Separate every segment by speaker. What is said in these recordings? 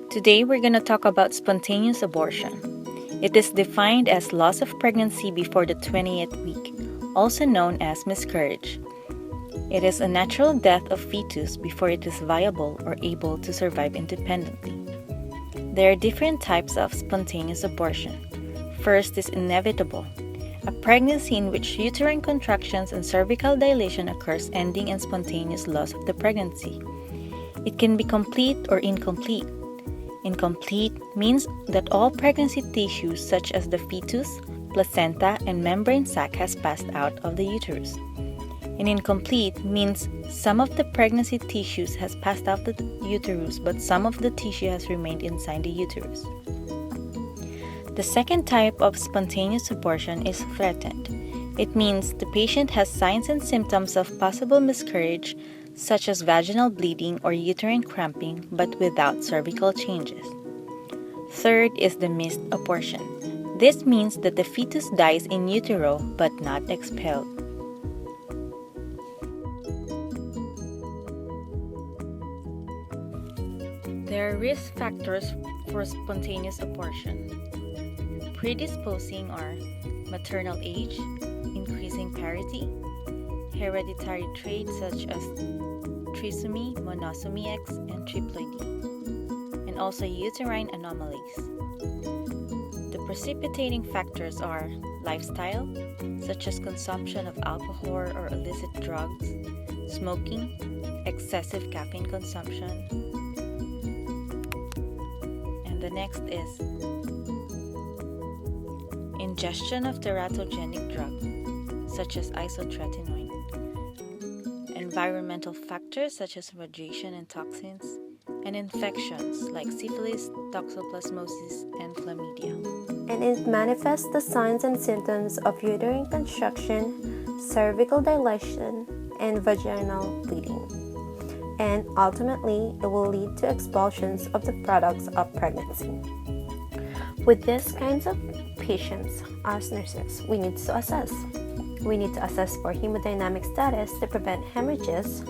Speaker 1: Today we're going to talk about spontaneous abortion. It is defined as loss of pregnancy before the 20th week, also known as miscarriage. It is a natural death of fetus before it is viable or able to survive independently. There are different types of spontaneous abortion. First is inevitable, a pregnancy in which uterine contractions and cervical dilation occurs, ending in spontaneous loss of the pregnancy. It can be complete or incomplete. Incomplete means that all pregnancy tissues such as the fetus, placenta, and membrane sac has passed out of the uterus. And incomplete means some of the pregnancy tissues has passed out of the uterus, but some of the tissue has remained inside the uterus. The second type of spontaneous abortion is threatened. It means the patient has signs and symptoms of possible miscarriage, such as vaginal bleeding or uterine cramping, but without cervical changes. Third is the missed abortion. This means that the fetus dies in utero but not expelled. There are risk factors for spontaneous abortion. Predisposing are maternal age, increasing parity, hereditary traits such as trisomy, monosomy X, and triploidy, and also uterine anomalies. The precipitating factors are lifestyle, such as consumption of alcohol or illicit drugs, smoking, excessive caffeine consumption, and the next is ingestion of teratogenic drugs, such as isotretinoin, environmental factors such as radiation and toxins, and infections like syphilis, toxoplasmosis, and chlamydia.
Speaker 2: And it manifests the signs and symptoms of uterine contraction, cervical dilation, and vaginal bleeding. And ultimately, it will lead to expulsions of the products of pregnancy. With these kinds of patients, as nurses, we need to assess. We need to assess for hemodynamic status to prevent hemorrhages.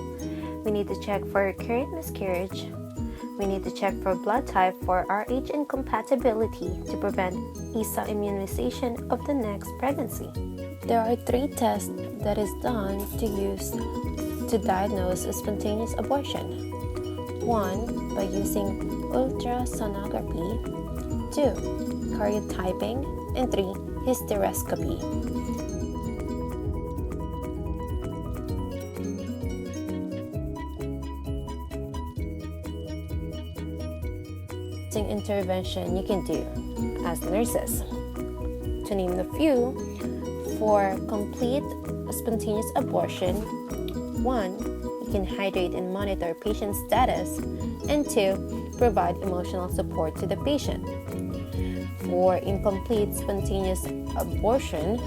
Speaker 2: We need to check for recurrent miscarriage. We need to check for blood type for Rh incompatibility to prevent ESA immunization of the next pregnancy. There are 3 tests that is done to use to diagnose a spontaneous abortion. 1. By using ultrasonography. 2. Karyotyping. And 3. Hysteroscopy. Intervention you can do as nurses. To name a few, for complete spontaneous abortion, 1. You can hydrate and monitor patient status, and 2. Provide emotional support to the patient. For incomplete spontaneous abortion,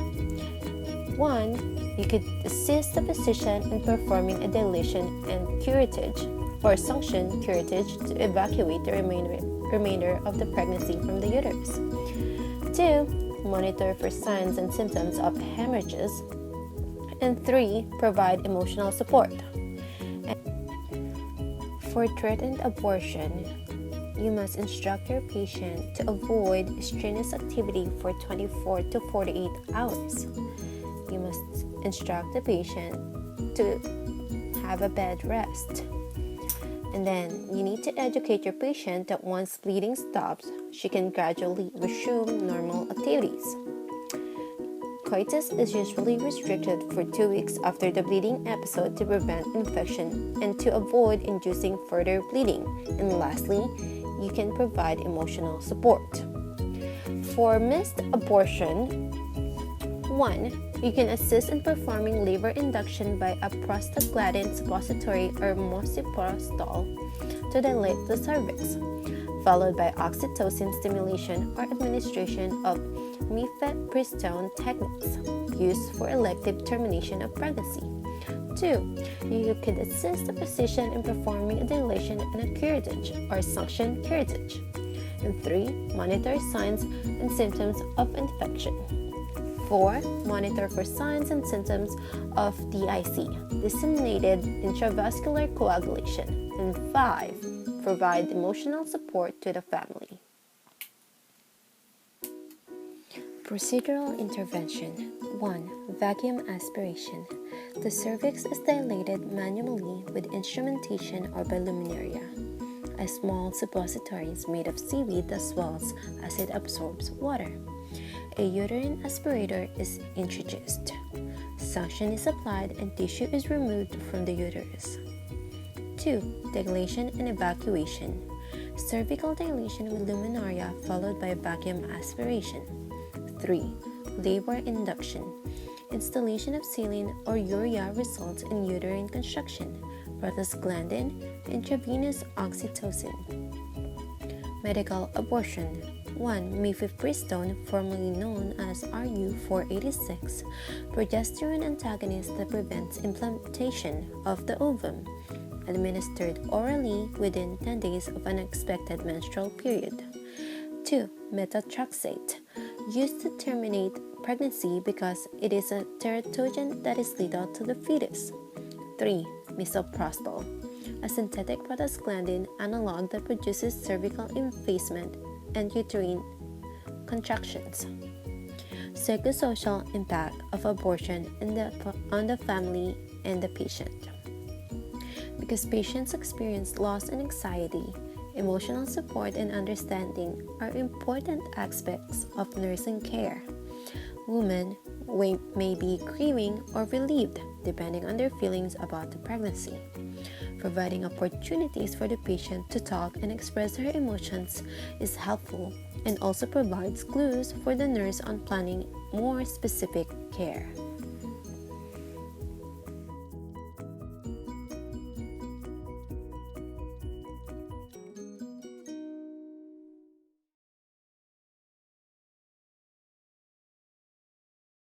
Speaker 2: 1. You could assist the physician in performing a dilation and curettage or suction curettage to evacuate the remainder of the pregnancy from the uterus. 2. Monitor for signs and symptoms of hemorrhages. And 3. Provide emotional support. For threatened abortion, you must instruct your patient to avoid strenuous activity for 24 to 48 hours. You must instruct the patient to have a bed rest. And then you need to educate your patient that once bleeding stops, she can gradually resume normal activities. Coitus is usually restricted for 2 weeks after the bleeding episode to prevent infection and to avoid inducing further bleeding. And lastly, you can provide emotional support. For missed abortion, 1. You can assist in performing labor induction by a prostaglandin suppository or mosoprostol to dilate the cervix, followed by oxytocin stimulation or administration of mifepristone techniques used for elective termination of pregnancy. 2. You could assist the physician in performing a dilation and a curettage or suction curettage. And 3. Monitor signs and symptoms of infection. 4. Monitor for signs and symptoms of DIC, disseminated intravascular coagulation. And 5. provide emotional support to the family. Procedural intervention. 1. Vacuum aspiration. The cervix is dilated manually with instrumentation or by luminaria. A small suppository is made of seaweed that swells as it absorbs water. A uterine aspirator is introduced. Suction is applied and tissue is removed from the uterus. 2. Dilation and evacuation. Cervical dilation with luminaria followed by vacuum aspiration. 3. Labor induction. Installation of saline or urea results in uterine construction, prostaglandin, intravenous oxytocin. Medical abortion. 1. Mifepristone, formerly known as RU-486, progesterone antagonist that prevents implantation of the ovum, administered orally within 10 days of an expected menstrual period. 2. Methotrexate, used to terminate pregnancy because it is a teratogen that is lethal to the fetus. 3. Misoprostol, a synthetic prostaglandin analog that produces cervical effacement and uterine contractions. Psychosocial impact of abortion on the family and the patient. Because patients experience loss and anxiety, emotional support and understanding are important aspects of nursing care. Women may be grieving or relieved depending on their feelings about the pregnancy. Providing opportunities for the patient to talk and express her emotions is helpful and also provides clues for the nurse on planning more specific care.